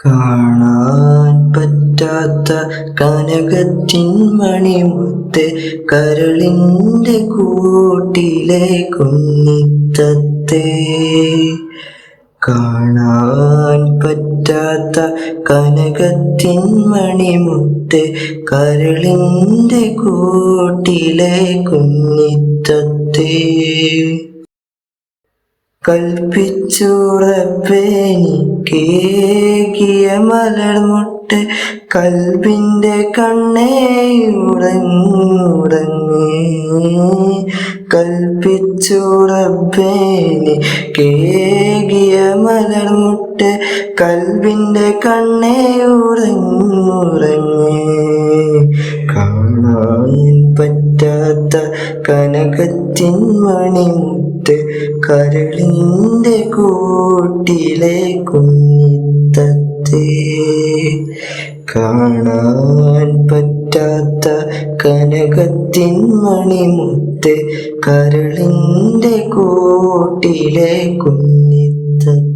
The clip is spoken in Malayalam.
കാണാൻ പറ്റാത്ത കനകത്തിൻ മണിമുത്ത്, കരളിൻ്റെ കൂട്ടിലെ കുഞ്ഞിത്തത്തേ. കാണാൻ പറ്റാത്ത കനകത്തിൻ മണിമുത്ത്, കരളിൻ്റെ കൂട്ടിലെ കുഞ്ഞിത്തത്തേ. കൽപ്പിച്ചുറപ്പെനിക്കേകിയ മലർമുട്ട്, കൽബിൻ്റെ കണ്ണേ ഉറങ്ങുറങ്ങ്. കൽപ്പിച്ചുറപ്പെനിക്കേകിയ മലർമുട്ട്, കൽബിൻ്റെ കണ്ണേ ഉറങ്ങുറങ്ങ്. കാണാൻ പറ്റാത്ത കനകത്തിൻ മണിമുത്ത്, കരളിൻ്റെ കൂട്ടിലെ കുഞ്ഞിത്തത്തേ. കാണാൻ പറ്റാത്ത കനകത്തിൻ മണിമുത്ത്, കരളിൻ്റെ കൂട്ടിലെ കുഞ്ഞിത്തത്തേ.